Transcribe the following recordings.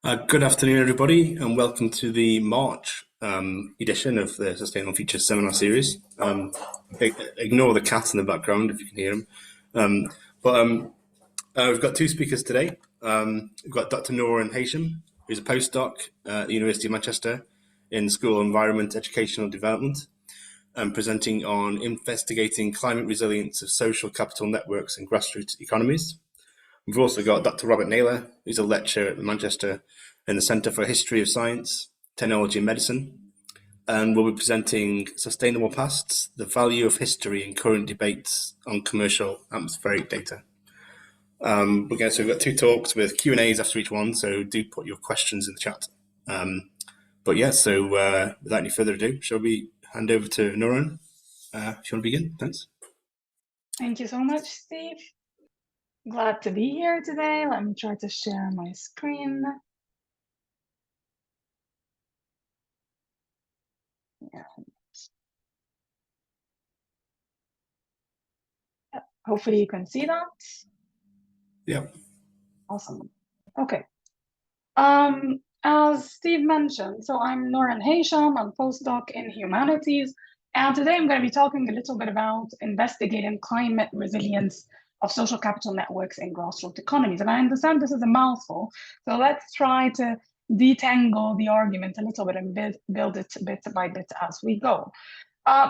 Good afternoon, everybody, and welcome to the March edition of the Sustainable Futures Seminar Series. Ignore the cat in the background if you can hear him. We've got two speakers today. We've got Dr. Nourhan Heysham, who's a postdoc at the University of Manchester in the School of Environment, Educational Development, and presenting on investigating climate resilience of social capital networks and grassroots economies. We've also got Dr. Robert Naylor, who's a lecturer at Manchester in the Centre for History of Science, Technology and Medicine, and we'll be presenting Sustainable Pasts, the Value of History in Current Debates on Commercial Atmospheric Data. We've got two talks with Q&As after each one, so do put your questions in the chat. Without any further ado, shall we hand over to Nourhan? If you want to begin, thanks. Thank you so much, Steve. Glad to be here today. Let me try to share my screen. Yeah. Hopefully you can see that. Yeah. Awesome. Okay. As Steve mentioned, so I'm Nourhan Heysham, I'm postdoc in humanities, and today I'm going to be talking a little bit about investigating climate resilience of social capital networks in grassroots economies. And I understand this is a mouthful, so let's try to detangle the argument a little bit and build it bit by bit as we go.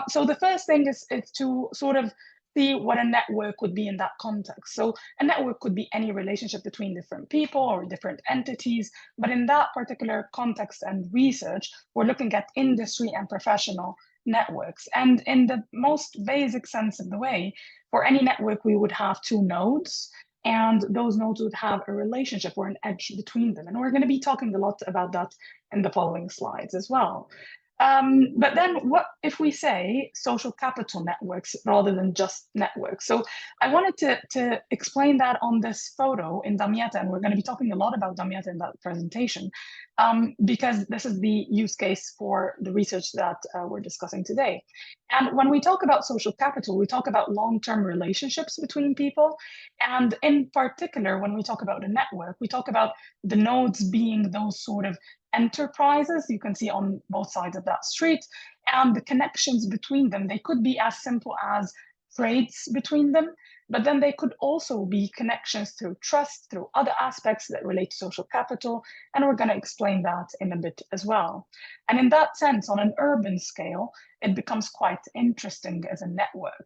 So the first thing is to sort of see what a network would be in that context. So a network could be any relationship between different people or different entities, but in that particular context and research, we're looking at industry and professional networks. And in the most basic sense of the way, for any network, we would have two nodes, and those nodes would have a relationship or an edge between them. And we're going to be talking a lot about that in the following slides as well. But then what if we say social capital networks rather than just networks? So I wanted to explain that on this photo in Damietta, and we're going to be talking a lot about Damietta in that presentation, because this is the use case for the research that we're discussing today. And when we talk about social capital, we talk about long-term relationships between people. And in particular, when we talk about a network, we talk about the nodes being those sort of enterprises you can see on both sides of that street, and the connections between them. They could be as simple as trades between them, but then they could also be connections through trust, through other aspects that relate to social capital, and we're going to explain that in a bit as well. And in that sense, on an urban scale, it becomes quite interesting as a network.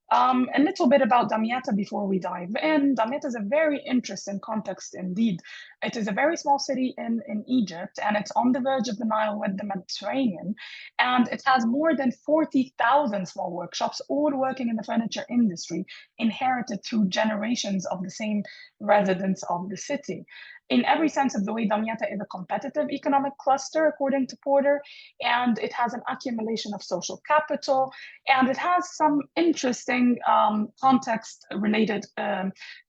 A little bit about Damietta before we dive in. Damietta is a very interesting context indeed. It is a very small city in Egypt, and it's on the verge of the Nile with the Mediterranean. And it has more than 40,000 small workshops, all working in the furniture industry, inherited through generations of the same residents of the city. In every sense of the way, Damietta is a competitive economic cluster, according to Porter, and it has an accumulation of social capital, and it has some interesting context-related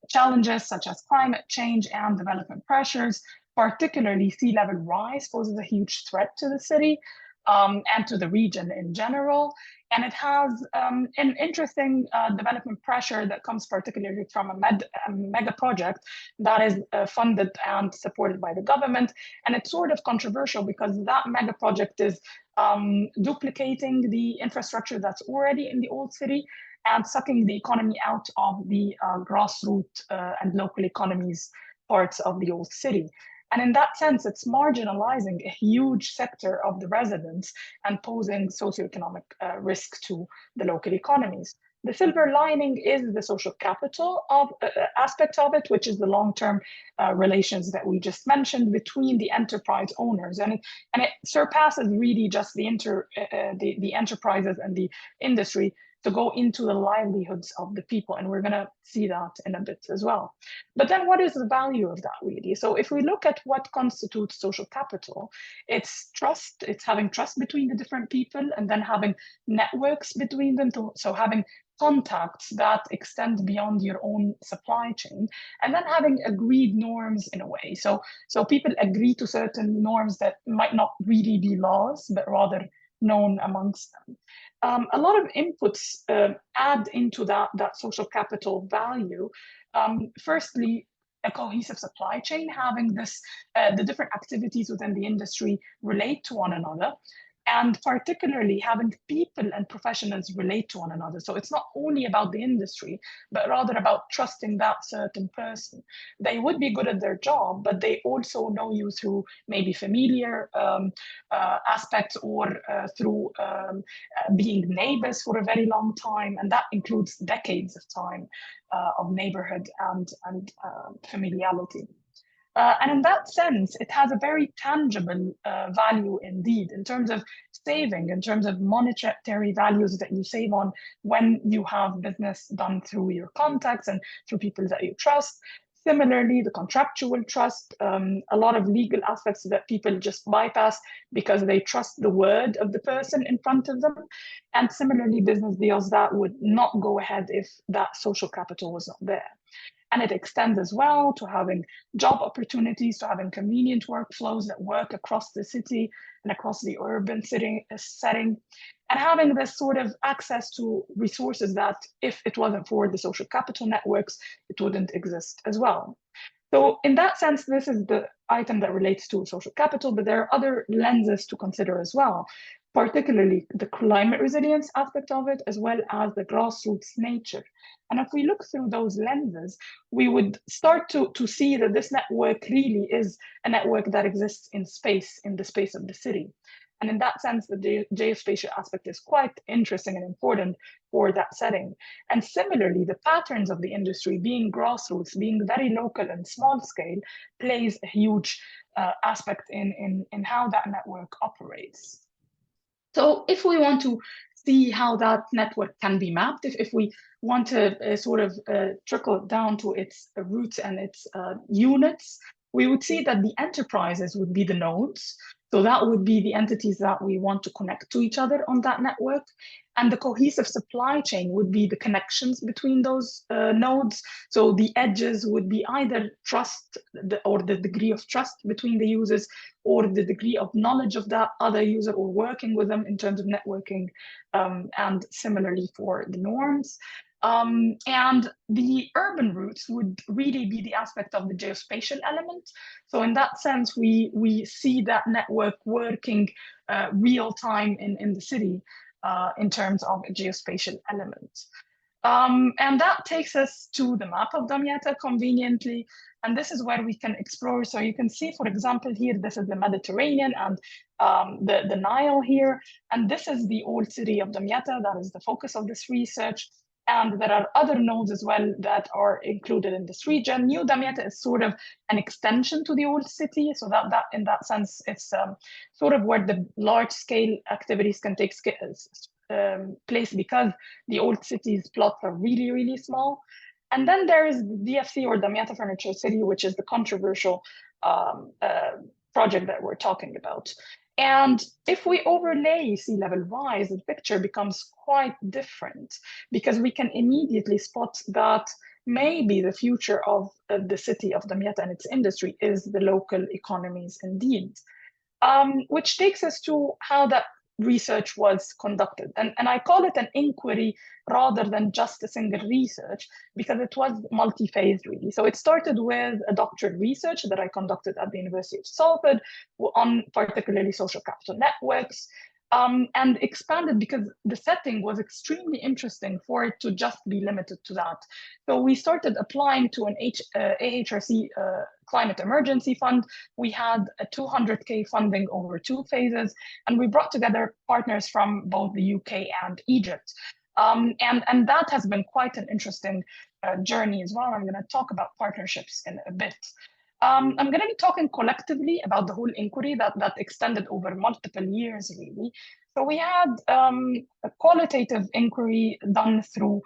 challenges such as climate change and development pressures. Particularly, sea level rise poses a huge threat to the city and to the region in general. And it has an interesting development pressure that comes particularly from a mega project that is funded and supported by the government. And it's sort of controversial because that mega project is duplicating the infrastructure that's already in the old city and sucking the economy out of the grassroots and local economies parts of the old city. And in that sense, it's marginalizing a huge sector of the residents and posing socioeconomic risk to the local economies. The silver lining is the social capital of aspect of it, which is the long-term relations that we just mentioned between the enterprise owners, and it surpasses really just the enterprises and the industry to go into the livelihoods of the people, and we're going to see that in a bit as well. But then what is the value of that really? So if we look at what constitutes social capital, it's trust, it's having trust between the different people, and then having networks between them, so having contacts that extend beyond your own supply chain, and then having agreed norms in a way. So people agree to certain norms that might not really be laws, but rather known amongst them. A lot of inputs add into that social capital value. Firstly, a cohesive supply chain, having this the different activities within the industry relate to one another, and particularly having people and professionals relate to one another. So it's not only about the industry, but rather about trusting that certain person. They would be good at their job, but they also know you through maybe familiar aspects, or through being neighbors for a very long time, and that includes decades of time of neighborhood and familiarity. And in that sense, it has a very tangible value indeed, in terms of saving, in terms of monetary values that you save on when you have business done through your contacts and through people that you trust. Similarly, the contractual trust, a lot of legal aspects that people just bypass because they trust the word of the person in front of them. And similarly, business deals that would not go ahead if that social capital was not there. And it extends as well to having job opportunities, to having convenient workflows that work across the city and across the urban setting, and having this sort of access to resources that, if it wasn't for the social capital networks, it wouldn't exist as well. So in that sense, this is the item that relates to social capital, but there are other lenses to consider as well, particularly the climate resilience aspect of it, as well as the grassroots nature. And if we look through those lenses, we would start to see that this network really is a network that exists in space, in the space of the city. And in that sense, the geospatial aspect is quite interesting and important for that setting. And similarly, the patterns of the industry, being grassroots, being very local and small scale, plays a huge aspect in how that network operates. So if we want to see how that network can be mapped, if we want to sort of trickle it down to its roots and its units, we would see that the enterprises would be the nodes. So that would be the entities that we want to connect to each other on that network. And the cohesive supply chain would be the connections between those nodes. So the edges would be either trust, or the degree of trust between the users, or the degree of knowledge of that other user, or working with them in terms of networking, and similarly for the norms. And the urban routes would really be the aspect of the geospatial element. So in that sense, we see that network working real time in the city in terms of a geospatial element. And that takes us to the map of Damietta conveniently. And this is where we can explore. So you can see, for example, here, this is the Mediterranean and the Nile here. And this is the old city of Damietta. That is the focus of this research. And there are other nodes as well that are included in this region. New Damietta is sort of an extension to the old city. So that in that sense, it's sort of where the large scale activities can take place, because the old city's plots are really, really small. And then there is the DFC, or Damietta Furniture City, which is the controversial project that we're talking about. And if we overlay sea level rise, the picture becomes quite different, because we can immediately spot that maybe the future of the city of Damietta and its industry is the local economies indeed. Which takes us to how that research was conducted. And I call it an inquiry rather than just a single research, because it was multi-phased really. So it started with a doctoral research that I conducted at the University of Salford on particularly social capital networks, and expanded because the setting was extremely interesting for it to just be limited to that. So we started applying to an AHRC climate emergency fund. We had a 200K funding over 2 phases, and we brought together partners from both the UK and Egypt. And that has been quite an interesting journey as well. I'm going to talk about partnerships in a bit. I'm going to be talking collectively about the whole inquiry that extended over multiple years, really. So we had a qualitative inquiry done through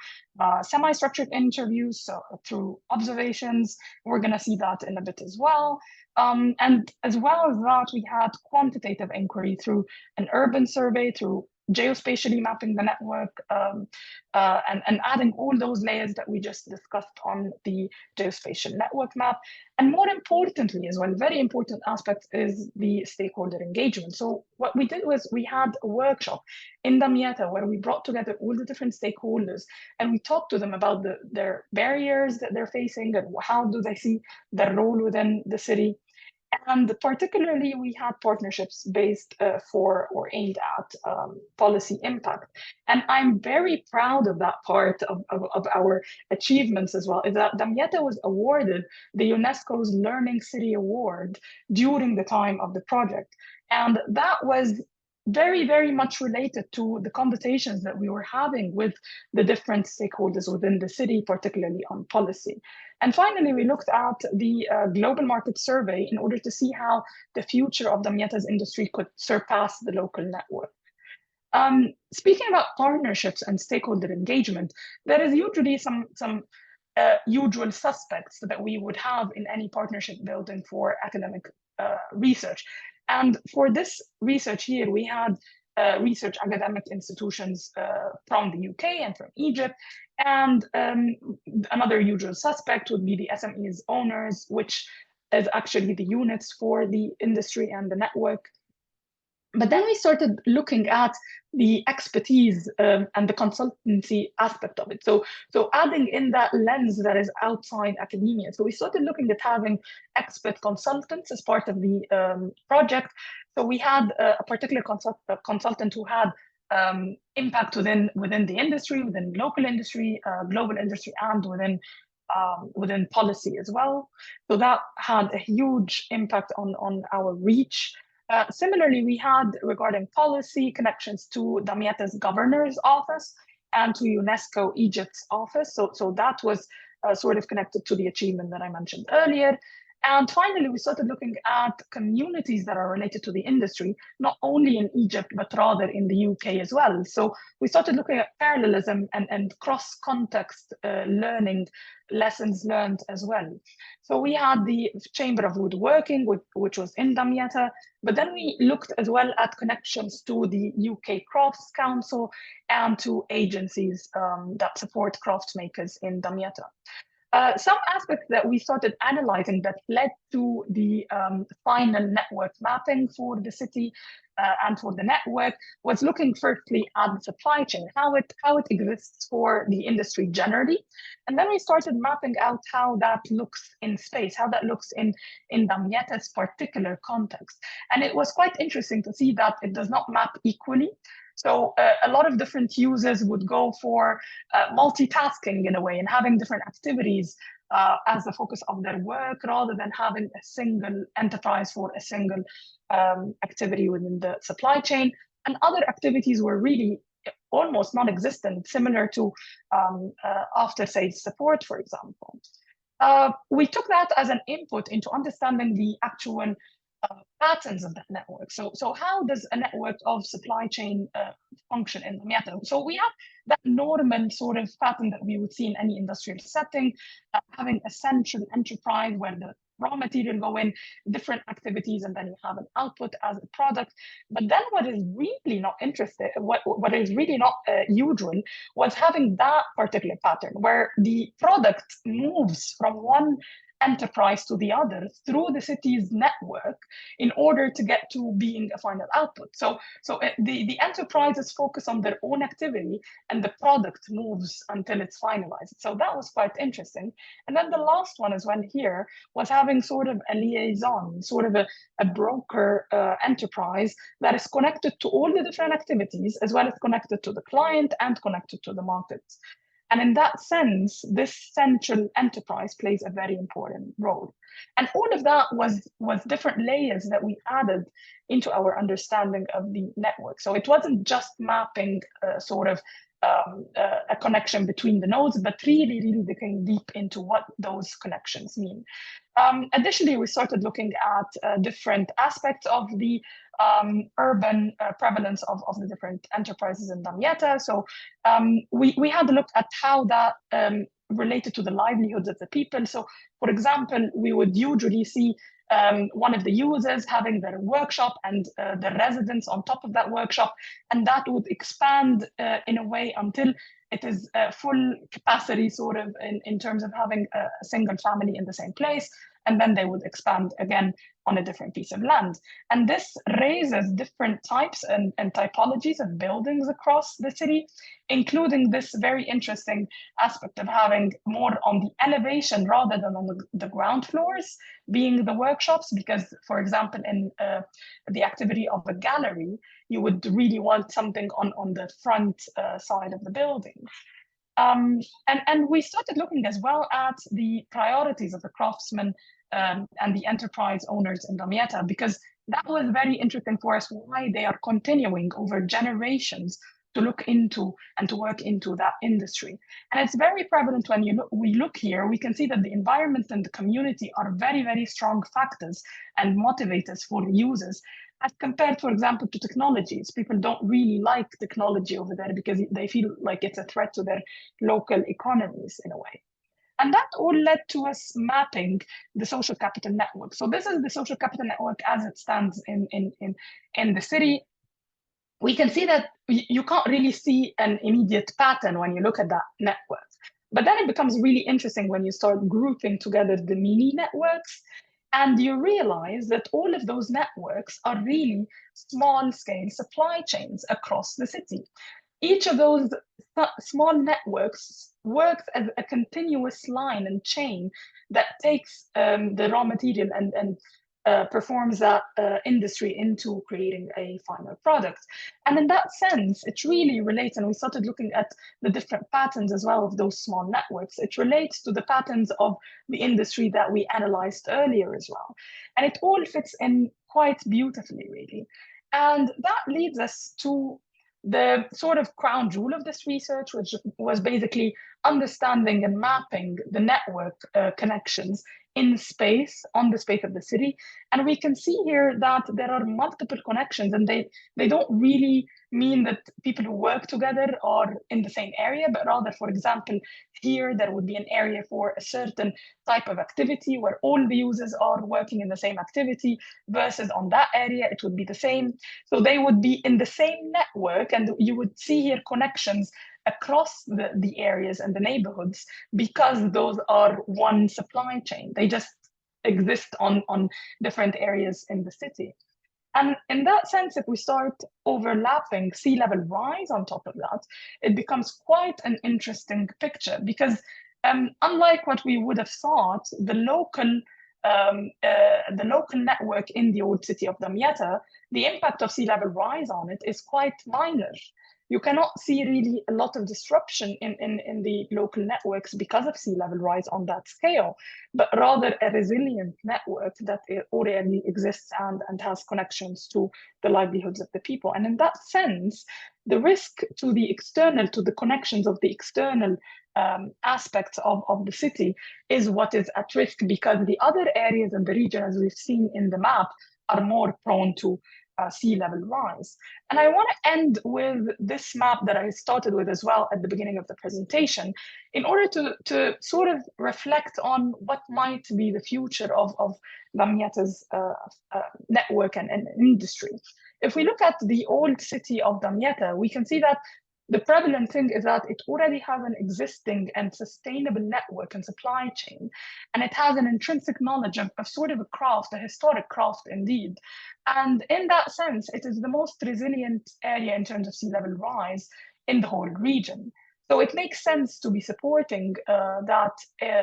semi-structured interviews, so through observations. We're going to see that in a bit as well. And as well as that, we had quantitative inquiry through an urban survey, through geospatially mapping the network, and adding all those layers that we just discussed on the geospatial network map. And more importantly, as well, very important aspect is the stakeholder engagement. So what we did was we had a workshop in Damietta where we brought together all the different stakeholders and we talked to them about their barriers that they're facing and how do they see their role within the city. And particularly, we had partnerships based for or aimed at policy impact. And I'm very proud of that part of our achievements as well, is that Damietta was awarded the UNESCO's Learning City Award during the time of the project. And that was very, very much related to the conversations that we were having with the different stakeholders within the city, particularly on policy. And finally, we looked at the global market survey in order to see how the future of Damietta's industry could surpass the local network. Speaking about partnerships and stakeholder engagement, there is usually some usual suspects that we would have in any partnership building for academic research. And for this research here, we had research academic institutions from the UK and from Egypt. And another usual suspect would be the SMEs owners, which is actually the units for the industry and the network. But then we started looking at the expertise and the consultancy aspect of it. So adding in that lens that is outside academia. So we started looking at having expert consultants as part of the project. So we had a particular consultant who had impact within the industry, within local industry, global industry, and within policy as well. So that had a huge impact on our reach. Similarly, we had regarding policy connections to Damietta's governor's office and to UNESCO Egypt's office. So that was sort of connected to the achievement that I mentioned earlier. And finally, we started looking at communities that are related to the industry, not only in Egypt, but rather in the UK as well. So we started looking at parallelism and cross-context learning, lessons learned as well. So we had the Chamber of Woodworking, which was in Damietta, but then we looked as well at connections to the UK Crafts Council and to agencies that support craftsmakers in Damietta. Some aspects that we started analyzing that led to the final network mapping for the city and for the network was looking firstly at the supply chain, how it exists for the industry generally. And then we started mapping out how that looks in space, how that looks in Damietta's particular context. And it was quite interesting to see that it does not map equally. So a lot of different users would go for multitasking in a way and having different activities as the focus of their work rather than having a single enterprise for a single activity within the supply chain. And other activities were really almost non-existent, similar to after-sales support, for example. We took that as an input into understanding the actual patterns of that network. So how does a network of supply chain function in Damietta? So we have that normal sort of pattern that we would see in any industrial setting, having a central enterprise where the raw material go in, different activities, and then you have an output as a product. But then what is really not interesting, what is really not usual was having that particular pattern where the product moves from one enterprise to the other through the city's network in order to get to being a final output. So the enterprises focus on their own activity and the product moves until it's finalized. So that was quite interesting. And then the last one as well here was having sort of a liaison, sort of a broker enterprise that is connected to all the different activities as well as connected to the client and connected to the markets. And in that sense, this central enterprise plays a very important role. And all of that was different layers that we added into our understanding of the network. So it wasn't just mapping sort of a connection between the nodes, but really digging deep into what those connections mean. Additionally, we started looking at different aspects of the urban prevalence of the different enterprises in Damietta. So we had a look at how that related to the livelihoods of the people. So, for example, we would usually see one of the users having their workshop and the residents on top of that workshop, and that would expand in a way until it is full capacity sort of in terms of having a single family in the same place, and then they would expand again on a different piece of land. And this raises different types and typologies of buildings across the city, including this very interesting aspect of having more on the elevation rather than on the ground floors being the workshops, because, for example, in the activity of a gallery, you would really want something on the front side of the building. And we started looking as well at the priorities of the craftsmen and the enterprise owners in Damietta, because that was very interesting for us, why they are continuing over generations to look into and to work into that industry. And it's very prevalent when we look here, we can see that the environment and the community are very, very strong factors and motivators for the users, as compared, for example, to technologies. People don't really like technology over there because they feel like it's a threat to their local economies in a way. And that all led to us mapping the social capital network. So this is the social capital network as it stands in the city. We can see that you can't really see an immediate pattern when you look at that network. But then it becomes really interesting when you start grouping together the mini networks, and you realize that all of those networks are really small-scale supply chains across the city. Each of those small networks works as a continuous line and chain that takes the raw material and performs that industry into creating a final product. And in that sense, it really relates, and we started looking at the different patterns as well of those small networks. It relates to the patterns of the industry that we analyzed earlier as well. And it all fits in quite beautifully, really. And that leads us to the sort of crown jewel of this research, which was basically understanding and mapping the network connections in space, on the space of the city. And we can see here that there are multiple connections, and they don't really mean that people who work together are in the same area, but rather, for example, here there would be an area for a certain type of activity where all the users are working in the same activity, versus on that area it would be the same. So they would be in the same network, and you would see here connections across the areas and the neighborhoods, because those are one supply chain. They just exist on different areas in the city. And in that sense, if we start overlapping sea level rise on top of that, it becomes quite an interesting picture, because unlike what we would have thought, the local network in the old city of Damietta, the impact of sea level rise on it is quite minor. You cannot see really a lot of disruption in the local networks because of sea level rise on that scale, but rather a resilient network that already exists and has connections to the livelihoods of the people. And in that sense, the risk to the external, to the connections of the external aspects of the city is what is at risk, because the other areas in the region, as we've seen in the map, are more prone to sea level rise. And I want to end with this map that I started with as well at the beginning of the presentation, in order to sort of reflect on what might be the future of Damietta's network and industry. If we look at the old city of Damietta, we can see that the prevalent thing is that it already has an existing and sustainable network and supply chain, and it has an intrinsic knowledge of sort of a craft, a historic craft indeed. And in that sense, it is the most resilient area in terms of sea level rise in the whole region. So it makes sense to be supporting that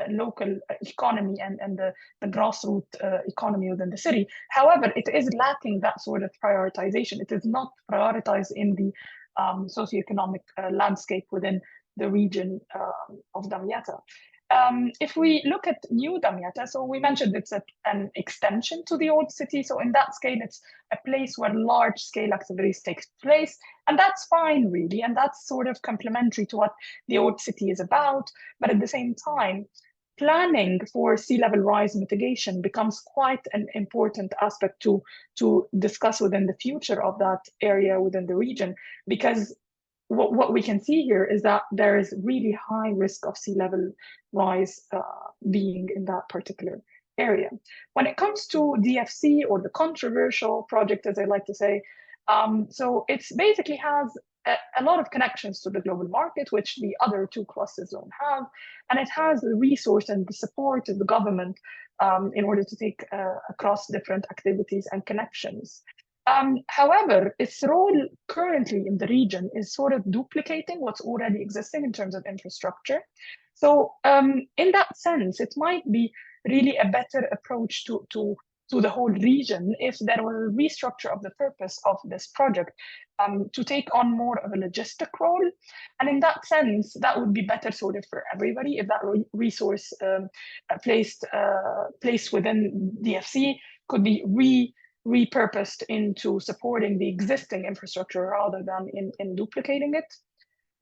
local economy and the grassroots economy within the city. However, it is lacking that sort of prioritization. It is not prioritized in the socioeconomic landscape within the region of Damietta. If we look at new Damietta, so we mentioned it's an extension to the old city. So in that scale, it's a place where large scale activities take place. And that's fine, really. And that's sort of complementary to what the old city is about. But at the same time, planning for sea level rise mitigation becomes quite an important aspect to discuss within the future of that area within the region, because what we can see here is that there is really high risk of sea level rise being in that particular area. When it comes to DFC, or the controversial project, as I like to say, so it's basically has a lot of connections to the global market, which the other two clusters don't have. And it has the resource and the support of the government in order to take across different activities and connections. However, its role currently in the region is sort of duplicating what's already existing in terms of infrastructure. So in that sense, it might be really a better approach to the whole region if there were a restructure of the purpose of this project to take on more of a logistic role. And in that sense, that would be better suited for everybody if that resource placed within DFC could be repurposed into supporting the existing infrastructure rather than in duplicating it.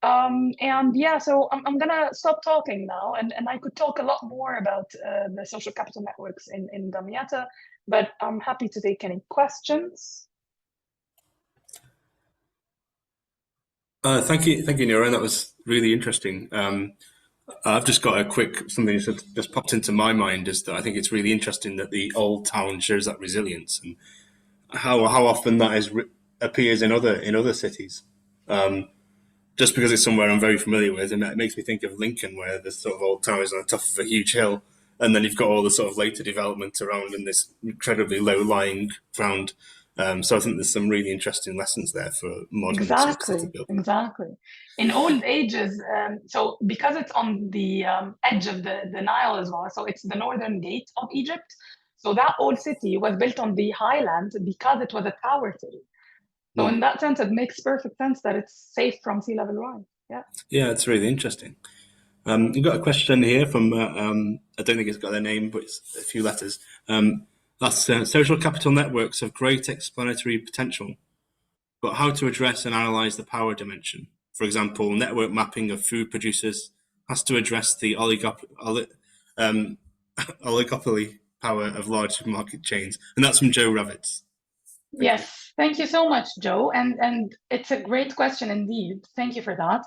And yeah, so I'm gonna stop talking now, and I could talk a lot more about the social capital networks in Damietta, but I'm happy to take any questions. Thank you, Nourhan. That was really interesting. I've just got a quick something that just popped into my mind is that I think it's really interesting that the old town shows that resilience, and how often that appears in other cities. Just because it's somewhere I'm very familiar with, and it makes me think of Lincoln, where the sort of old town is on the top of a huge hill, and then you've got all the sort of later development around in this incredibly low-lying ground. So I think there's some really interesting lessons there for modern city building. Exactly. In old ages, so because it's on the edge of the Nile as well, so it's the northern gate of Egypt. So that old city was built on the highland because it was a tower city. So in that sense, it makes perfect sense that it's safe from sea level rise. Yeah. Yeah, it's really interesting. You've got a question here from, I don't think it's got their name, but it's a few letters. That's social capital networks have great explanatory potential, but how to address and analyze the power dimension? For example, network mapping of food producers has to address the oligopoly power of large supermarket chains. And that's from Joe Ravitz. Yes, thank you so much, Joe. And it's a great question indeed. Thank you for that.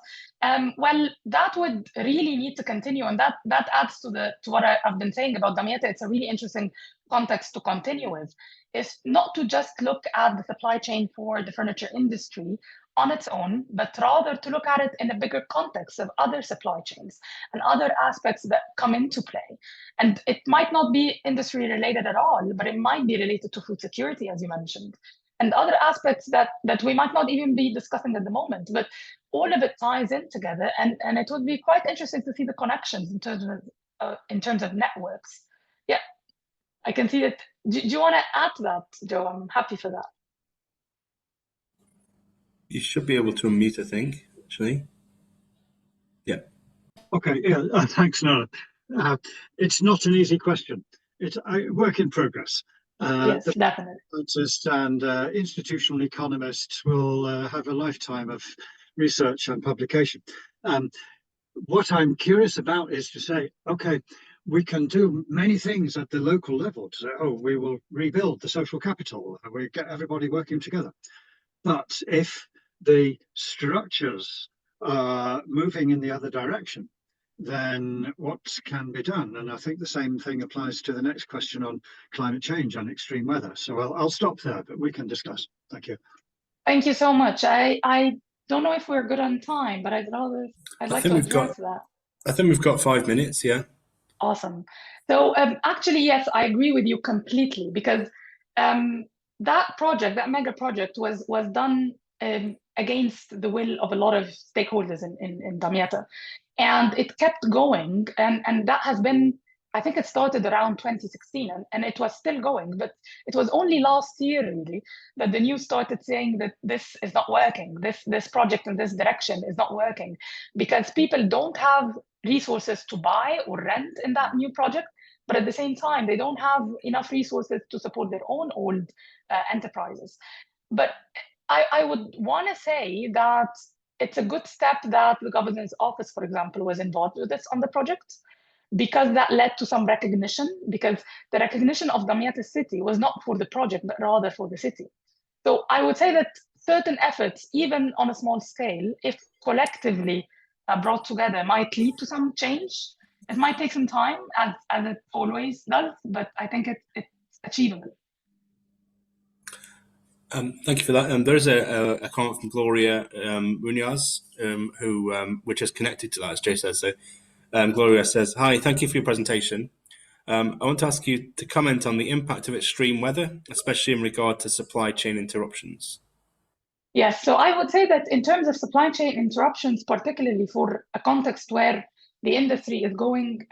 Well, that would really need to continue, and that adds to what I've been saying about Damietta. It's a really interesting context to continue with. Is not to just look at the supply chain for the furniture industry on its own, but rather to look at it in a bigger context of other supply chains and other aspects that come into play. And it might not be industry related at all, but it might be related to food security, as you mentioned, and other aspects that we might not even be discussing at the moment. But all of it ties in together, and it would be quite interesting to see the connections in terms of networks. Yeah, I can see that. Do you want to add to that, Joe? I'm happy for that. You should be able to unmute, I think, actually. Yeah. Okay, yeah, thanks, Noah. It's not an easy question. It's a work in progress. Yes, definitely. Scientists and institutional economists will have a lifetime of research and publication. What I'm curious about is to say, okay, we can do many things at the local level to say, oh, we will rebuild the social capital, we get everybody working together. But if the structures are moving in the other direction, then what can be done? And I think the same thing applies to the next question on climate change and extreme weather. So I'll stop there, but we can discuss. Thank you. Thank you so much. I don't know if we're good on time, but I'd like to address that. I think we've got 5 minutes, yeah. Awesome. So actually, yes, I agree with you completely, because that project, that mega project was done against the will of a lot of stakeholders in Damietta. And it kept going, and that has been, I think it started around 2016, and it was still going, but it was only last year really that the news started saying that this is not working, this project in this direction is not working, because people don't have resources to buy or rent in that new project, but at the same time, they don't have enough resources to support their own old enterprises. But I would want to say that it's a good step that the governance office, for example, was involved with this on the project, because that led to some recognition, because the recognition of Damietta city was not for the project, but rather for the city. So I would say that certain efforts, even on a small scale, if collectively brought together, might lead to some change. It might take some time, as it always does, but I think it's achievable. Thank you for that. There's a comment from Gloria Munoz, which is connected to that, as Jay says. So, Gloria says, "Hi, thank you for your presentation. I want to ask you to comment on the impact of extreme weather, especially in regard to supply chain interruptions." Yes, so I would say that in terms of supply chain interruptions, particularly for a context where the industry is going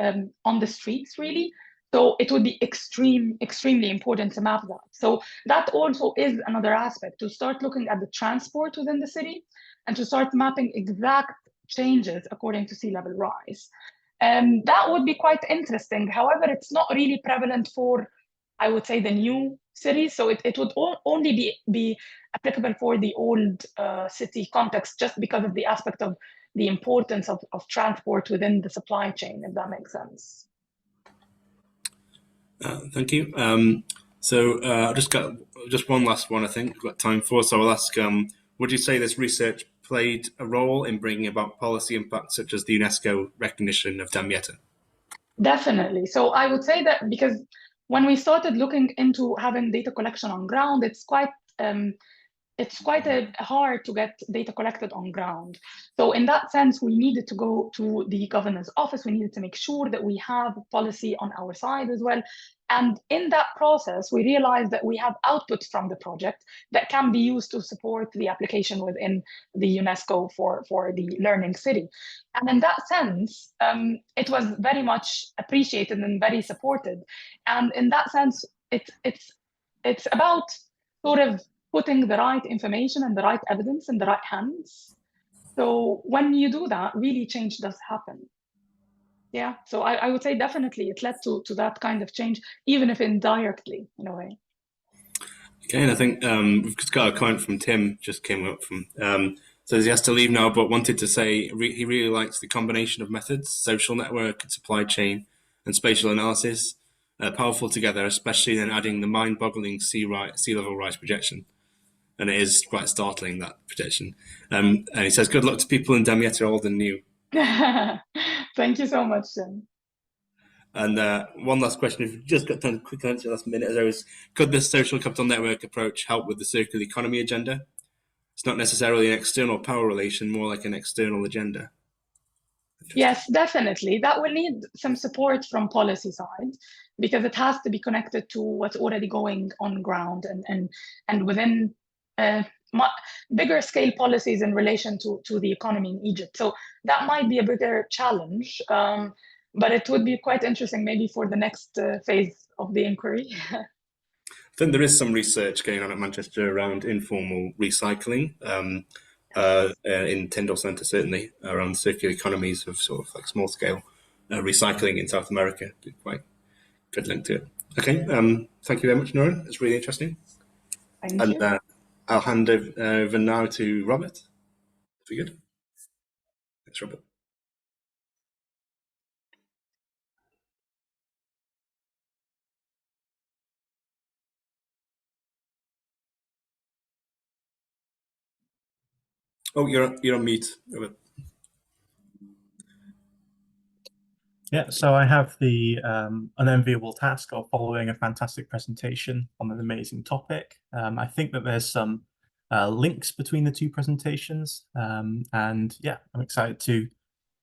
on the streets, really, so it would be extremely important to map that. So that also is another aspect, to start looking at the transport within the city and to start mapping exact changes according to sea level rise. That would be quite interesting. However, it's not really prevalent for, I would say, the new cities. So it would only be applicable for the old city context, just because of the aspect of the importance of transport within the supply chain, if that makes sense. Thank you. I just got one last one, I think we've got time for. So I'll ask, would you say this research played a role in bringing about policy impacts such as the UNESCO recognition of Damietta? Definitely. So I would say that because when we started looking into having data collection on ground, it's quite hard to get data collected on ground. So in that sense, we needed to go to the governor's office. We needed to make sure that we have policy on our side as well. And in that process, we realized that we have output from the project that can be used to support the application within the UNESCO for the learning city. And in that sense, it was very much appreciated and very supported. And in that sense, it's about sort of putting the right information and the right evidence in the right hands. So when you do that, really change does happen. Yeah, so I would say definitely it led to that kind of change, even if indirectly, in a way. Okay, and I think we've just got a comment from Tim, just came up from, says he has to leave now, but wanted to say he really likes the combination of methods, social network, and supply chain, and spatial analysis, powerful together, especially then adding the mind-boggling sea level rise projection. And it is quite startling, that projection. And he says, good luck to people in Damietta, old and new. Thank you so much, Tim. And one last question, if you've just got time to quick answer last minute, is could this social capital network approach help with the circular economy agenda? It's not necessarily an external power relation, more like an external agenda. Yes, definitely. That will need some support from policy side, because it has to be connected to what's already going on ground and within bigger scale policies in relation to the economy in Egypt. So that might be a bigger challenge, but it would be quite interesting maybe for the next phase of the inquiry. I think there is some research going on at Manchester around informal recycling in Tyndall Centre, certainly, around circular economies of sort of like small scale recycling in South America. Quite good link to it. Okay, thank you very much, Nourhan. It's really interesting. Thank you. I'll hand over now to Robert. If you're good. Thanks, Robert. Oh, you're on mute, Robert. Yeah, so I have the unenviable task of following a fantastic presentation on an amazing topic. I think that there's some links between the two presentations, and yeah, I'm excited to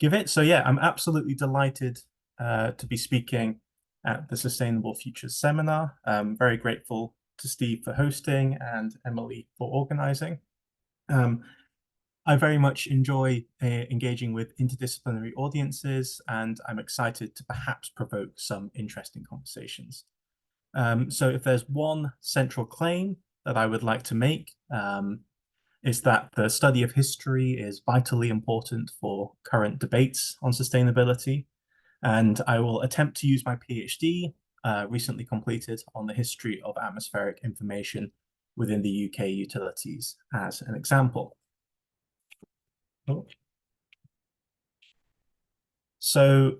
give it. So yeah, I'm absolutely delighted to be speaking at the Sustainable Futures Seminar. I'm very grateful to Steve for hosting and Emily for organizing. I very much enjoy engaging with interdisciplinary audiences, and I'm excited to perhaps provoke some interesting conversations. So if there's one central claim that I would like to make, is that the study of history is vitally important for current debates on sustainability. And I will attempt to use my PhD, recently completed, on the history of atmospheric information within the UK utilities as an example. So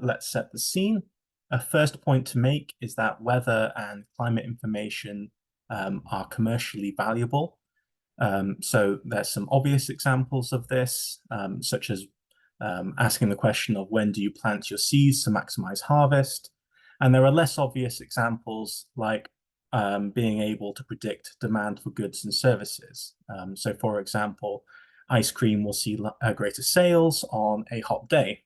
let's set the scene. A first point to make is that weather and climate information are commercially valuable. So there's some obvious examples of this, such as asking the question of when do you plant your seeds to maximize harvest. And there are less obvious examples like being able to predict demand for goods and services. So for example, ice cream will see greater sales on a hot day.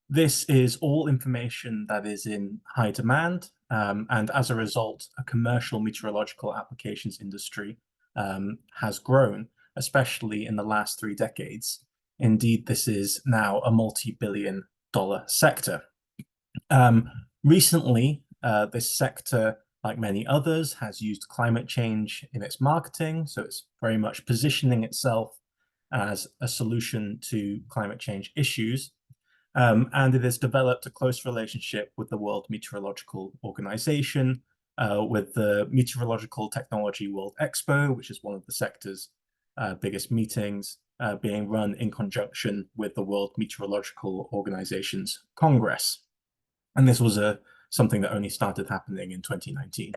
This is all information that is in high demand, and as a result, a commercial meteorological applications industry has grown, especially in the last 3 decades. Indeed, this is now a multi-billion-dollar sector. Recently, this sector, like many others, has used climate change in its marketing, so it's very much positioning itself as a solution to climate change issues. And it has developed a close relationship with the World Meteorological Organization, with the Meteorological Technology World Expo, which is one of the sector's biggest meetings, being run in conjunction with the World Meteorological Organization's Congress. And this was something that only started happening in 2019.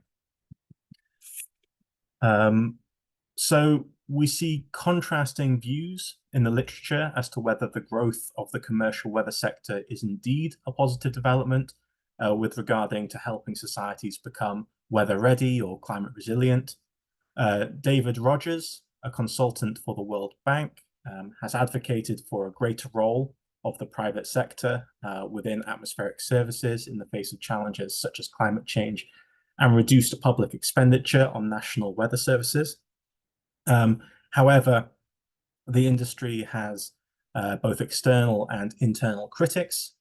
So we see contrasting views in the literature as to whether the growth of the commercial weather sector is indeed a positive development with regarding to helping societies become weather ready or climate resilient. David Rogers, a consultant for the World Bank, has advocated for a greater role of the private sector within atmospheric services in the face of challenges such as climate change and reduced public expenditure on national weather services. However, the industry has both external and internal critics.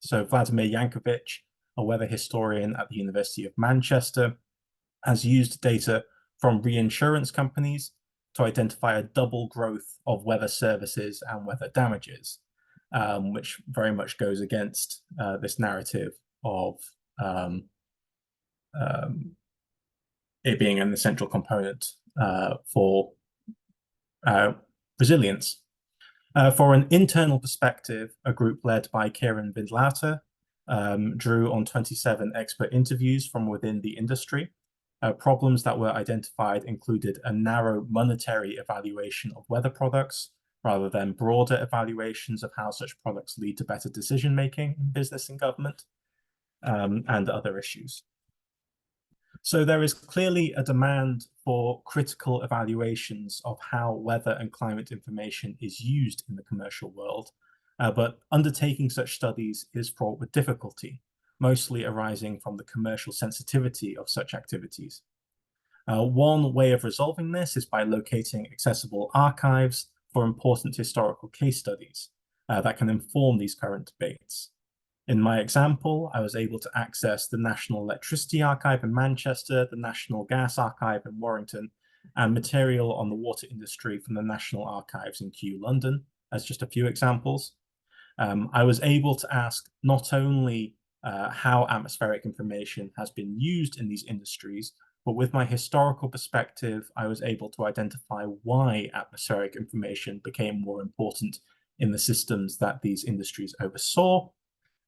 So Vladimir Yankovic, a weather historian at the University of Manchester, has used data from reinsurance companies to identify a double growth of weather services and weather damages, which very much goes against this narrative of it being an essential component for resilience. For an internal perspective, a group led by Kieran Vindlauter drew on 27 expert interviews from within the industry. Problems that were identified included a narrow monetary evaluation of weather products, rather than broader evaluations of how such products lead to better decision-making in business and government, and other issues. So there is clearly a demand for critical evaluations of how weather and climate information is used in the commercial world, but undertaking such studies is fraught with difficulty, mostly arising from the commercial sensitivity of such activities. One way of resolving this is by locating accessible archives for important historical case studies that can inform these current debates. In my example, I was able to access the National Electricity Archive in Manchester, the National Gas Archive in Warrington, and material on the water industry from the National Archives in Kew, London, as just a few examples. I was able to ask not only how atmospheric information has been used in these industries, but with my historical perspective, I was able to identify why atmospheric information became more important in the systems that these industries oversaw.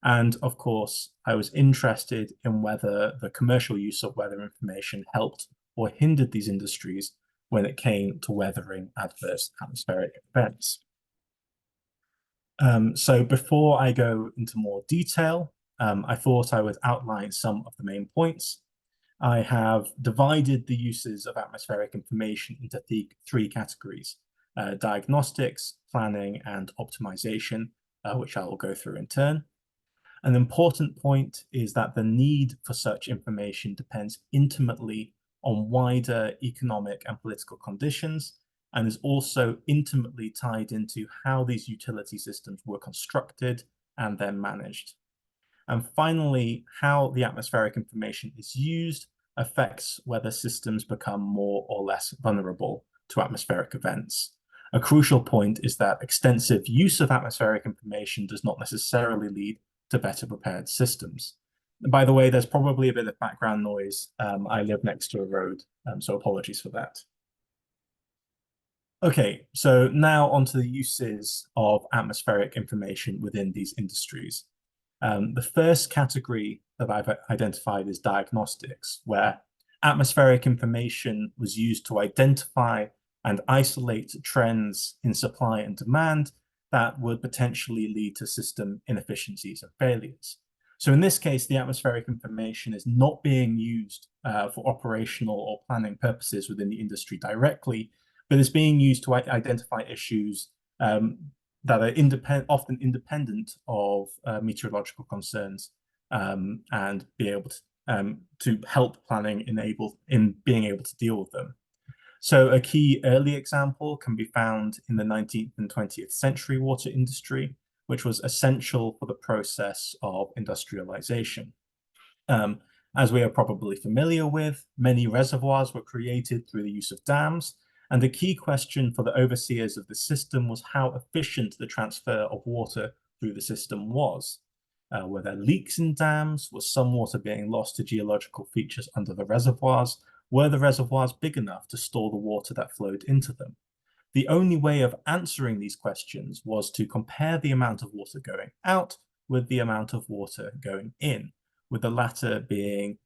And of course, I was interested in whether the commercial use of weather information helped or hindered these industries when it came to weathering adverse atmospheric events. So before I go into more detail, I thought I would outline some of the main points. I have divided the uses of atmospheric information into 3 categories: diagnostics, planning, and optimization, which I will go through in turn. An important point is that the need for such information depends intimately on wider economic and political conditions, and is also intimately tied into how these utility systems were constructed and then managed. And finally, how the atmospheric information is used affects whether systems become more or less vulnerable to atmospheric events. A crucial point is that extensive use of atmospheric information does not necessarily lead to better prepared systems. By the way, there's probably a bit of background noise. I live next to a road, so apologies for that. Okay, so now onto the uses of atmospheric information within these industries. The first category that I've identified is diagnostics, where atmospheric information was used to identify and isolate trends in supply and demand that would potentially lead to system inefficiencies and failures. So in this case, the atmospheric information is not being used for operational or planning purposes within the industry directly, but is being used to identify issues that are often independent of meteorological concerns, and be able to help planning in being able to deal with them. So a key early example can be found in the 19th and 20th century water industry, which was essential for the process of industrialization. As we are probably familiar with, many reservoirs were created through the use of dams, and the key question for the overseers of the system was how efficient the transfer of water through the system was. Were there leaks in dams? Was some water being lost to geological features under the reservoirs? Were the reservoirs big enough to store the water that flowed into them? The only way of answering these questions was to compare the amount of water going out with the amount of water going in, with the latter being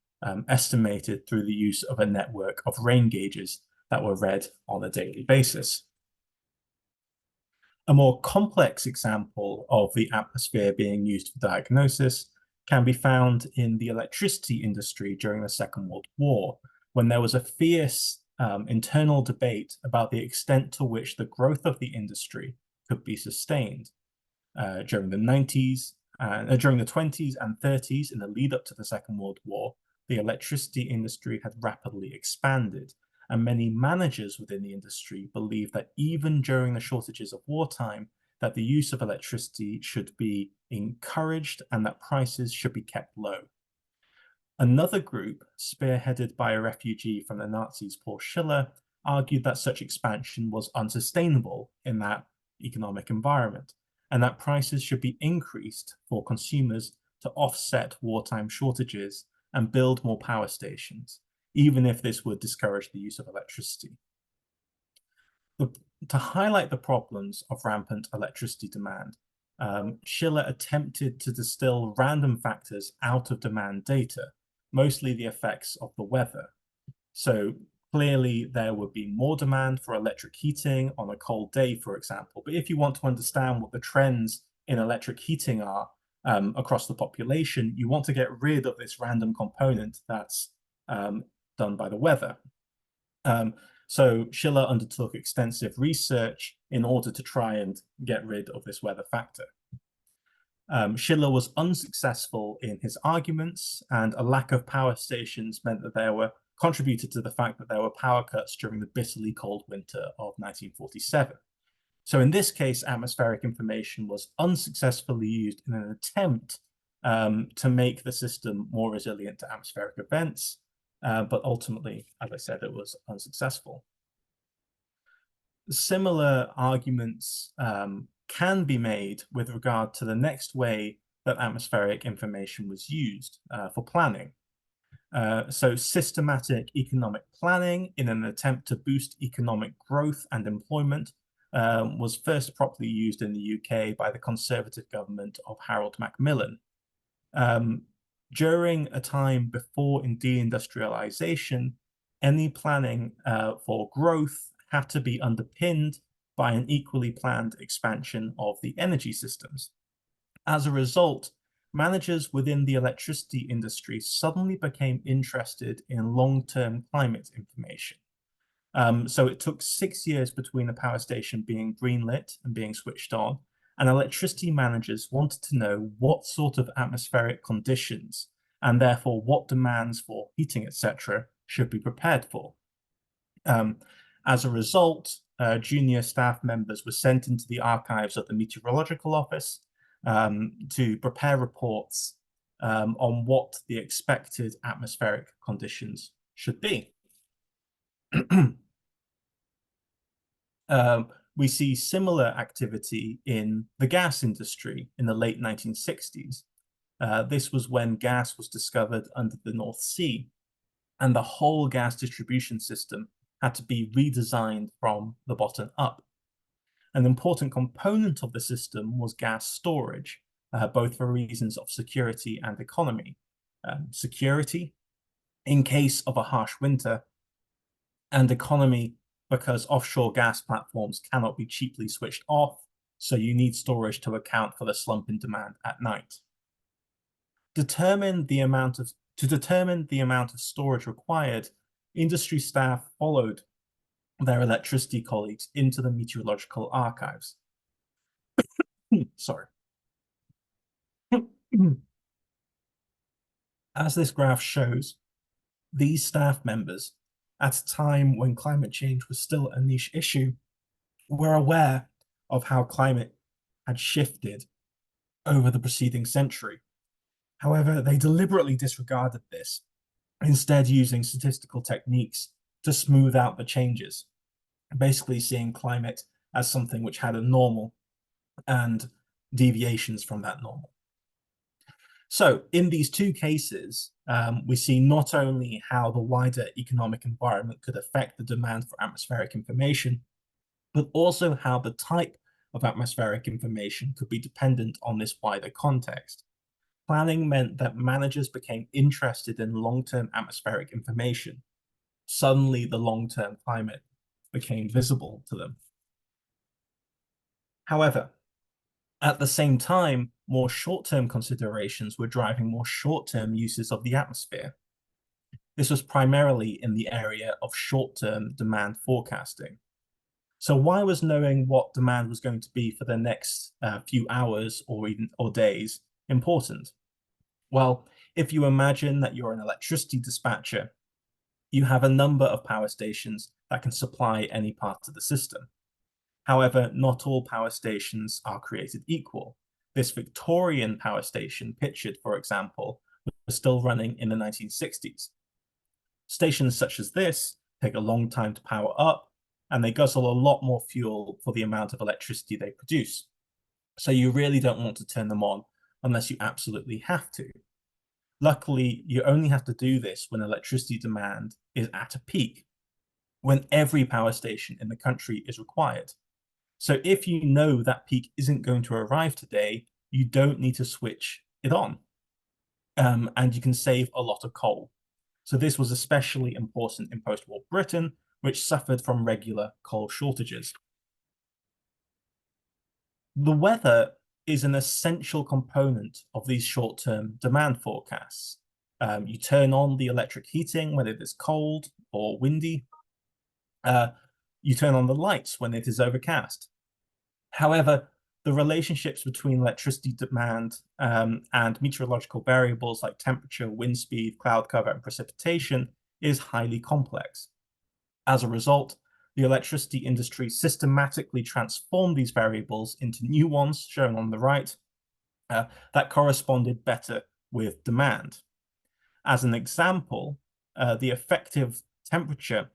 estimated through the use of a network of rain gauges that were read on a daily basis. A more complex example of the atmosphere being used for diagnosis can be found in the electricity industry during the Second World War, when there was a fierce internal debate about the extent to which the growth of the industry could be sustained. During the 20s and 30s, in the lead up to the Second World War, the electricity industry had rapidly expanded, and many managers within the industry believed that even during the shortages of wartime, that the use of electricity should be encouraged and that prices should be kept low. Another group, spearheaded by a refugee from the Nazis, Paul Schiller, argued that such expansion was unsustainable in that economic environment, and that prices should be increased for consumers to offset wartime shortages and build more power stations, even if this would discourage the use of electricity. To highlight the problems of rampant electricity demand, Schiller attempted to distill random factors out of demand data, mostly the effects of the weather. So clearly there would be more demand for electric heating on a cold day, for example. But if you want to understand what the trends in electric heating are across the population, you want to get rid of this random component that's done by the weather. So Schiller undertook extensive research in order to try and get rid of this weather factor. Schiller was unsuccessful in his arguments, and a lack of power stations meant that there were contributed to the fact that there were power cuts during the bitterly cold winter of 1947. So in this case, atmospheric information was unsuccessfully used in an attempt to make the system more resilient to atmospheric events, but ultimately, as I said, it was unsuccessful. Similar arguments can be made with regard to the next way that atmospheric information was used for planning. So systematic economic planning in an attempt to boost economic growth and employment was first properly used in the UK by the Conservative government of Harold Macmillan. During a time before deindustrialization, any planning for growth had to be underpinned by an equally planned expansion of the energy systems. As a result, managers within the electricity industry suddenly became interested in long-term climate information. So it took 6 years between a power station being greenlit and being switched on, and electricity managers wanted to know what sort of atmospheric conditions, and therefore what demands for heating, etc., should be prepared for. As a result, junior staff members were sent into the archives of the Meteorological Office to prepare reports on what the expected atmospheric conditions should be. We see similar activity in the gas industry in the late 1960s. This was when gas was discovered under the North Sea, and the whole gas distribution system had to be redesigned from the bottom up. An important component of the system was gas storage, both for reasons of security and economy. Security, in case of a harsh winter, and economy, because offshore gas platforms cannot be cheaply switched off so you need storage to account for the slump in demand at night. To determine the amount of storage required, industry staff followed their electricity colleagues into the meteorological archives. Sorry. As this graph shows, these staff members, at a time when climate change was still a niche issue, were aware of how climate had shifted over the preceding century. However, they deliberately disregarded this, instead using statistical techniques to smooth out the changes, basically seeing climate as something which had a normal and deviations from that normal. So in these two cases, we see not only how the wider economic environment could affect the demand for atmospheric information, but also how the type of atmospheric information could be dependent on this wider context. Planning meant that managers became interested in long-term atmospheric information. Suddenly, the long-term climate became visible to them. However, at the same time, more short-term considerations were driving more short-term uses of the atmosphere. This was primarily in the area of short-term demand forecasting. So why was knowing what demand was going to be for the next few hours or days important? Well, if you imagine that you're an electricity dispatcher, you have a number of power stations that can supply any part of the system. However, not all power stations are created equal. This Victorian power station pictured, for example, was still running in the 1960s. Stations such as this take a long time to power up, and they guzzle a lot more fuel for the amount of electricity they produce. So you really don't want to turn them on unless you absolutely have to. Luckily, you only have to do this when electricity demand is at a peak, when every power station in the country is required. So if you know that peak isn't going to arrive today, you don't need to switch it on. And you can save a lot of coal. So this was especially important in post-war Britain, which suffered from regular coal shortages. The weather is an essential component of these short-term demand forecasts. You turn on the electric heating when it is cold or windy. You turn on the lights when it is overcast. However, the relationships between electricity demand and meteorological variables like temperature, wind speed, cloud cover, and precipitation is highly complex. As a result, the electricity industry systematically transformed these variables into new ones, shown on the right, that corresponded better with demand. As an example, the effective temperature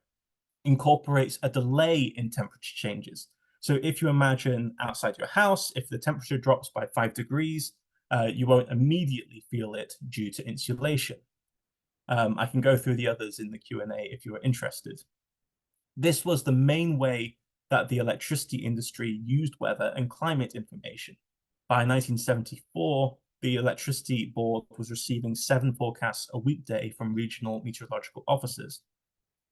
incorporates a delay in temperature changes. So if you imagine outside your house, if the temperature drops by 5 degrees, you won't immediately feel it due to insulation. I can go through the others in the Q&A if you are interested. This was the main way that the electricity industry used weather and climate information. By 1974, the Electricity Board was receiving 7 forecasts a weekday from regional meteorological offices.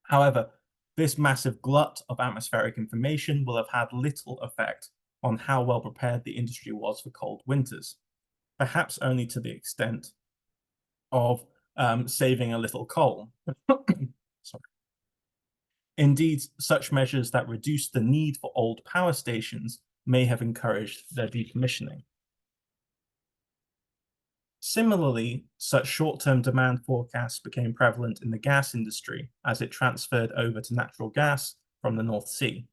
However, this massive glut of atmospheric information will have had little effect on how well prepared the industry was for cold winters, perhaps only to the extent of saving a little coal. Sorry. Indeed, such measures that reduced the need for old power stations may have encouraged their decommissioning. Similarly, such short-term demand forecasts became prevalent in the gas industry as it transferred over to natural gas from the North Sea.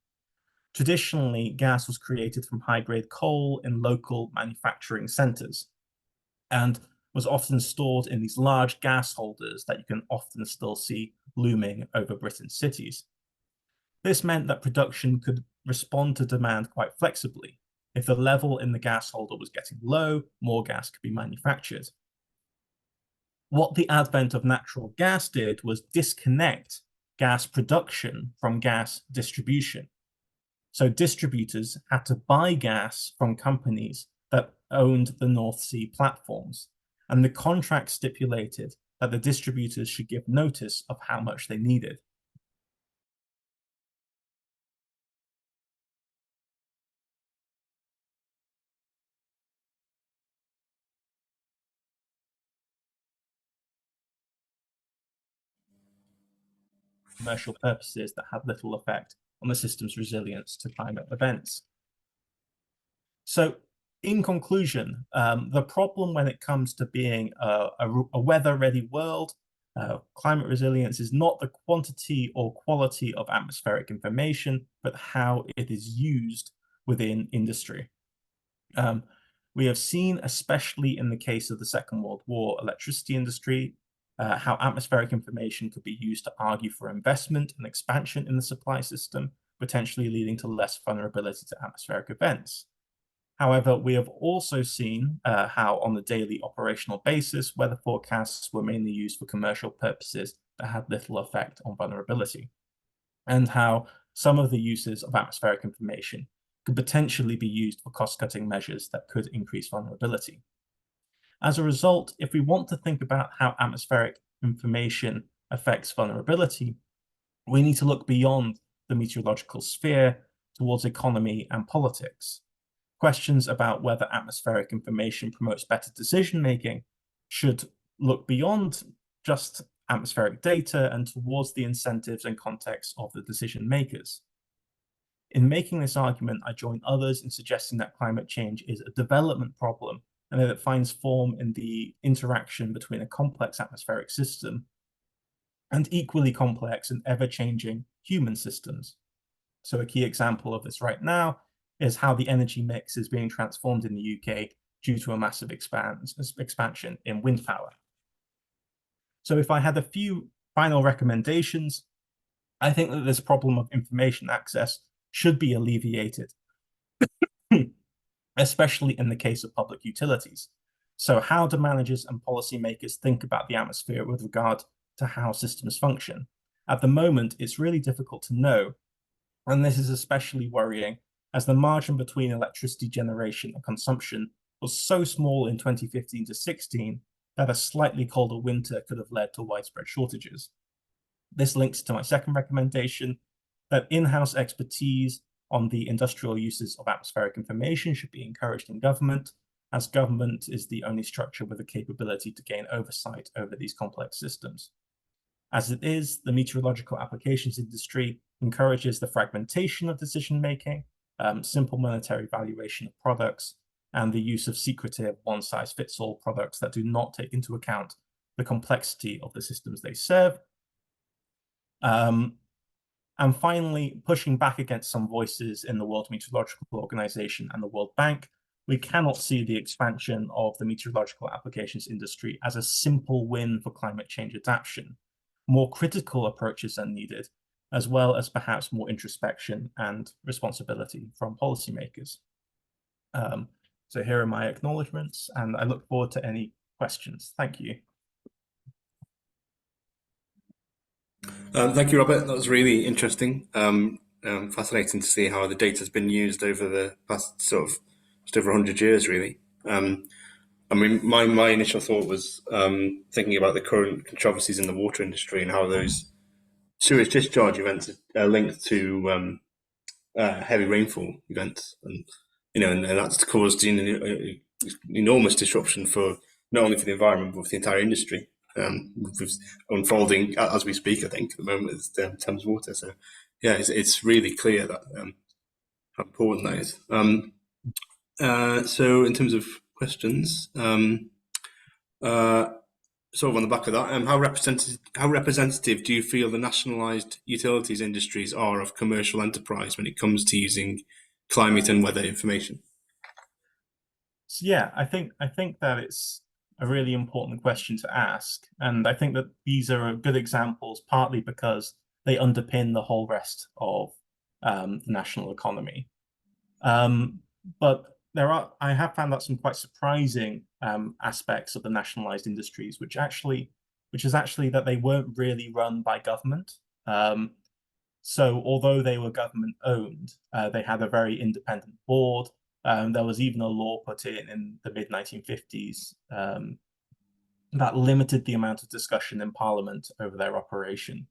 Traditionally, gas was created from high-grade coal in local manufacturing centers and was often stored in these large gas holders that you can often still see looming over Britain's cities. This meant that production could respond to demand quite flexibly. If the level in the gas holder was getting low, more gas could be manufactured. What the advent of natural gas did was disconnect gas production from gas distribution. So distributors had to buy gas from companies that owned the North Sea platforms, and the contract stipulated that the distributors should give notice of how much they needed. commercial purposes that had little effect on the system's resilience to climate events. So in conclusion, the problem when it comes to being a weather-ready world, climate resilience is not the quantity or quality of atmospheric information, but how it is used within industry. We have seen, especially in the case of the Second World War electricity industry, how atmospheric information could be used to argue for investment and expansion in the supply system, potentially leading to less vulnerability to atmospheric events. However, we have also seen how on the daily operational basis, weather forecasts were mainly used for commercial purposes that had little effect on vulnerability, and how some of the uses of atmospheric information could potentially be used for cost-cutting measures that could increase vulnerability. As a result, if we want to think about how atmospheric information affects vulnerability, we need to look beyond the meteorological sphere towards economy and politics. Questions about whether atmospheric information promotes better decision-making should look beyond just atmospheric data and towards the incentives and context of the decision makers. In making this argument, I join others in suggesting that climate change is a development problem and that it finds form in the interaction between a complex atmospheric system and equally complex and ever-changing human systems. So a key example of this right now is how the energy mix is being transformed in the UK due to a massive expansion in wind power. So if I had a few final recommendations, I think that this problem of information access should be alleviated, especially in the case of public utilities. So how do managers and policymakers think about the atmosphere with regard to how systems function? At the moment, it's really difficult to know, and this is especially worrying as the margin between electricity generation and consumption was so small in 2015 to 16 that a slightly colder winter could have led to widespread shortages. This links to my second recommendation, that in-house expertise on the industrial uses of atmospheric information should be encouraged in government, as government is the only structure with the capability to gain oversight over these complex systems. As it is, the meteorological applications industry encourages the fragmentation of decision-making, simple monetary valuation of products, and the use of secretive one-size-fits-all products that do not take into account the complexity of the systems they serve. And finally, pushing back against some voices in the World Meteorological Organization and the World Bank, we cannot see the expansion of the meteorological applications industry as a simple win for climate change adaptation. More critical approaches are needed, as well as perhaps more introspection and responsibility from policymakers. So here are my acknowledgements, and I look forward to any questions. Thank you. Thank you, Robert. That was really interesting. Fascinating to see how the data has been used over the past sort of just over 100 years, really. I mean, my initial thought was thinking about the current controversies in the water industry and how those sewage discharge events are linked to heavy rainfall events, and that's caused enormous disruption for not only for the environment but for the entire industry. Unfolding as we speak, I think, at the moment is Thames Water. So, yeah, it's really clear that how important that is. So, in terms of questions, sort of on the back of that, how representative do you feel the nationalised utilities industries are of commercial enterprise when it comes to using climate and weather information? So, yeah, I think that it's a really important question to ask, and I think that these are good examples, partly because they underpin the whole rest of the national economy. But I have found out some quite surprising aspects of the nationalized industries, which is actually that they weren't really run by government. So although they were government owned, they had a very independent board. There was even a law put in the mid-1950s that limited the amount of discussion in Parliament over their operation.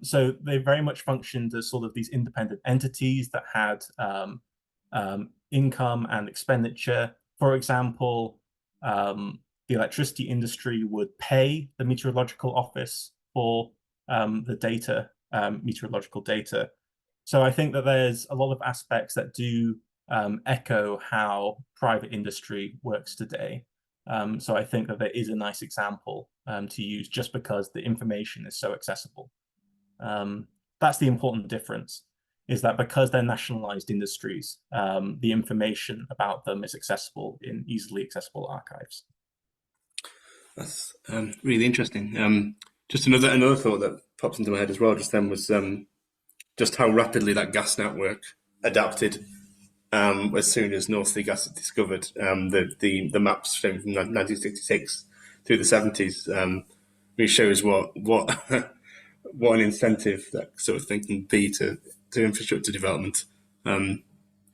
So they very much functioned as sort of these independent entities that had income and expenditure. For example, the electricity industry would pay the meteorological office for the data, meteorological data. So I think that there's a lot of aspects that do echo how private industry works today. So I think that there is a nice example to use just because the information is so accessible. That's the important difference, is that because they're nationalized industries, the information about them is accessible in easily accessible archives. That's really interesting. Just another thought that pops into my head as well just then was just how rapidly that gas network adapted as soon as North Sea gas was discovered. The maps showing from 1966 through the 70s really shows what what an incentive that sort of thing can be to infrastructure development.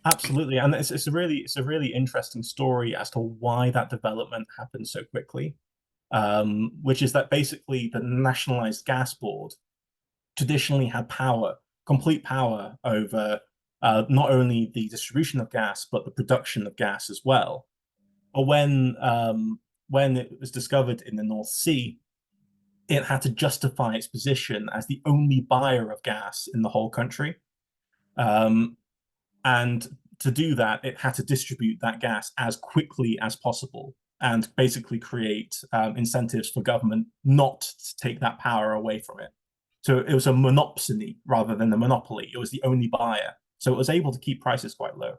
Absolutely, and it's a really interesting story as to why that development happened so quickly. Which is that basically the nationalized gas board traditionally had complete power over not only the distribution of gas, but the production of gas as well. But when it was discovered in the North Sea, it had to justify its position as the only buyer of gas in the whole country. And to do that, it had to distribute that gas as quickly as possible and basically create incentives for government not to take that power away from it. So it was a monopsony rather than a monopoly. It was the only buyer. So it was able to keep prices quite low.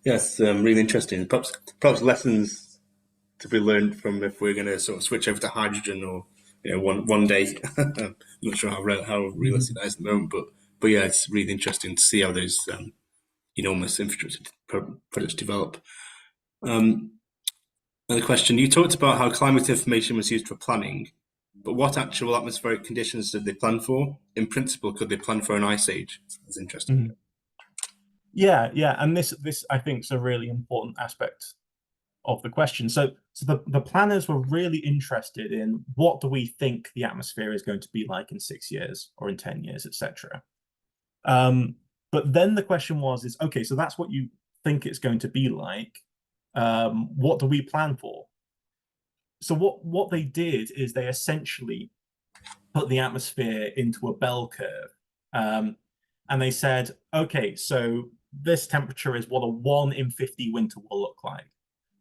Yes, really interesting. Perhaps lessons to be learned from if we're going to sort of switch over to hydrogen or one day. I'm not sure how realistic that is at the moment, but yeah, it's really interesting to see how those enormous infrastructure projects develop. Another question: you talked about how climate information was used for planning, but what actual atmospheric conditions did they plan for? In principle, could they plan for an ice age? That's interesting. Mm-hmm. Yeah, and this I think is a really important aspect of the question. So the planners were really interested in what do we think the atmosphere is going to be like in 6 years or in 10 years, etc. But then the question is okay, so that's what you think it's going to be like. What do we plan for? So what they did is they essentially put the atmosphere into a bell curve. And they said, okay, so this temperature is what a 1 in 50 winter will look like,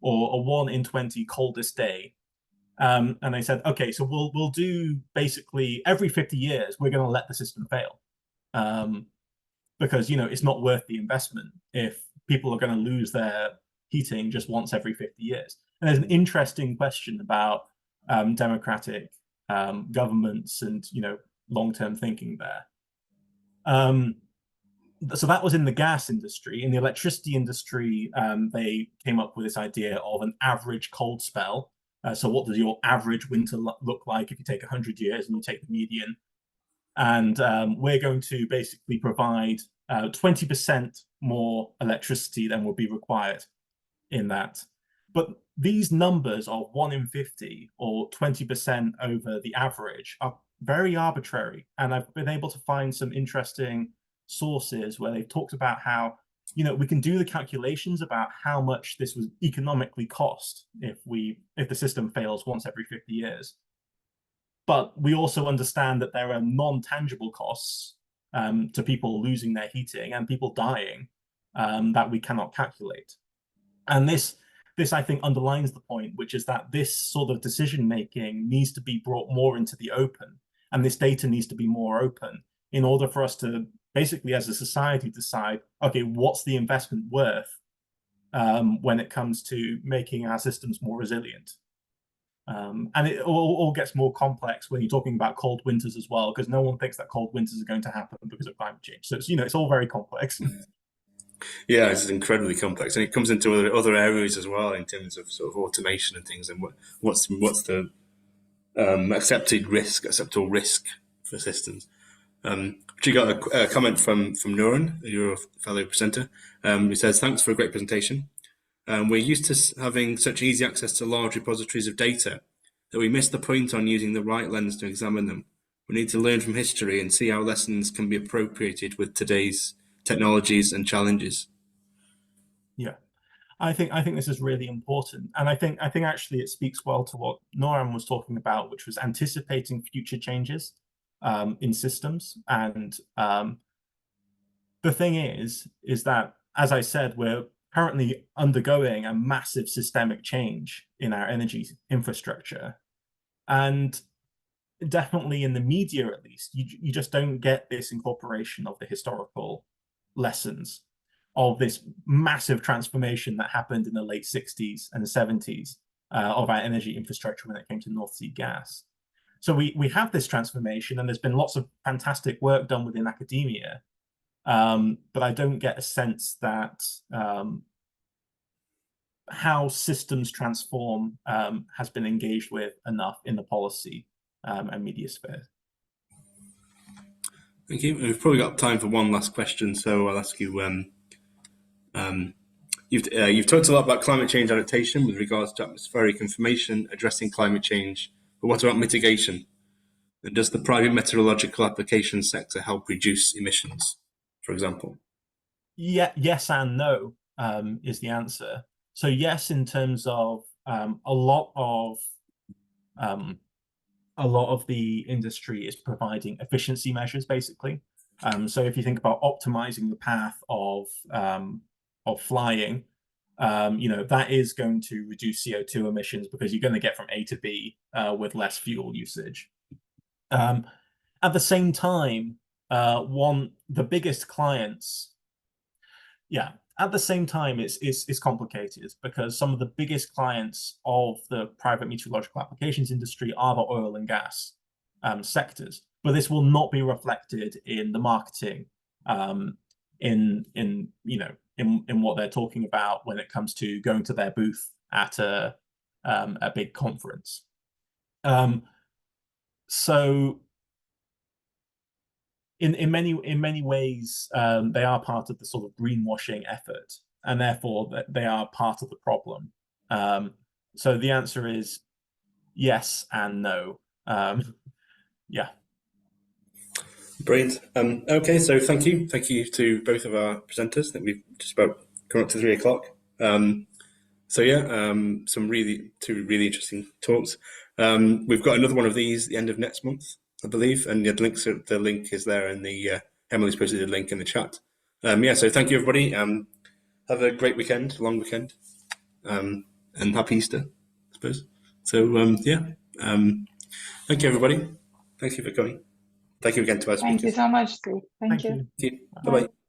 or a 1 in 20 coldest day. And they said, okay, so we'll do basically every 50 years, we're going to let the system fail. Because, it's not worth the investment if people are going to lose their heating just once every 50 years. And there's an interesting question about democratic governments and, long-term thinking there. So that was in the gas industry. In the electricity industry, they came up with this idea of an average cold spell. So what does your average winter look like if you take 100 years and you take the median? And we're going to basically provide 20% more electricity than would be required in that. But these numbers are 1 in 50 or 20% over the average are very arbitrary. And I've been able to find some interesting sources where they've talked about how, we can do the calculations about how much this would economically cost if the system fails once every 50 years. But we also understand that there are non-tangible costs to people losing their heating and people dying that we cannot calculate. And this I think underlines the point, which is that this sort of decision making needs to be brought more into the open, and this data needs to be more open in order for us to basically, as a society, decide, okay, what's the investment worth when it comes to making our systems more resilient. And it all gets more complex when you're talking about cold winters as well, because no one thinks that cold winters are going to happen because of climate change. So it's all very complex. Yeah, it's incredibly complex, and it comes into other areas as well in terms of sort of automation and things, and what's the acceptable risk for systems. We got a comment from Nourhan, your fellow presenter. He says, "Thanks for a great presentation. We're used to having such easy access to large repositories of data that we miss the point on using the right lens to examine them. We need to learn from history and see how lessons can be appropriated with today's technologies and challenges." Yeah, I think this is really important, and I think actually it speaks well to what Nourhan was talking about, which was anticipating future changes. in systems. And the thing is that, as I said, we're currently undergoing a massive systemic change in our energy infrastructure. And definitely in the media, at least, you just don't get this incorporation of the historical lessons of this massive transformation that happened in the late 60s and 70s of our energy infrastructure when it came to North Sea gas. So we have this transformation, and there's been lots of fantastic work done within academia, but I don't get a sense that how systems transform has been engaged with enough in the policy and media sphere. Thank you. We've probably got time for one last question, so I'll ask you. You've talked a lot about climate change adaptation with regards to atmospheric information addressing climate change, but what about mitigation? Does the private meteorological application sector help reduce emissions, for example? Yeah, yes and no is the answer. So yes, in terms of a lot of the industry is providing efficiency measures, basically. So if you think about optimizing the path of flying, that is going to reduce CO2 emissions because you're going to get from A to B with less fuel usage. At the same time, the biggest clients, at the same time, it's complicated because some of the biggest clients of the private meteorological applications industry are the oil and gas sectors. But this will not be reflected in the marketing, in what they're talking about when it comes to going to their booth at a big conference. So in many ways, they are part of the sort of greenwashing effort, and therefore they are part of the problem. So the answer is yes and no. Yeah. Brilliant. Okay, so thank you to both of our presenters. I think we've just about gone up to 3 o'clock. Some two really interesting talks. We've got another one of these at the end of next month, I believe, and the link is there in the Emily's posted a link in the chat. So thank you, everybody. Have a great weekend, long weekend, and happy Easter, I suppose. So thank you, everybody. Thank you for coming. Thank you again to our speakers. Thank you so much, Steve. Thank you. Thank you. Bye-bye.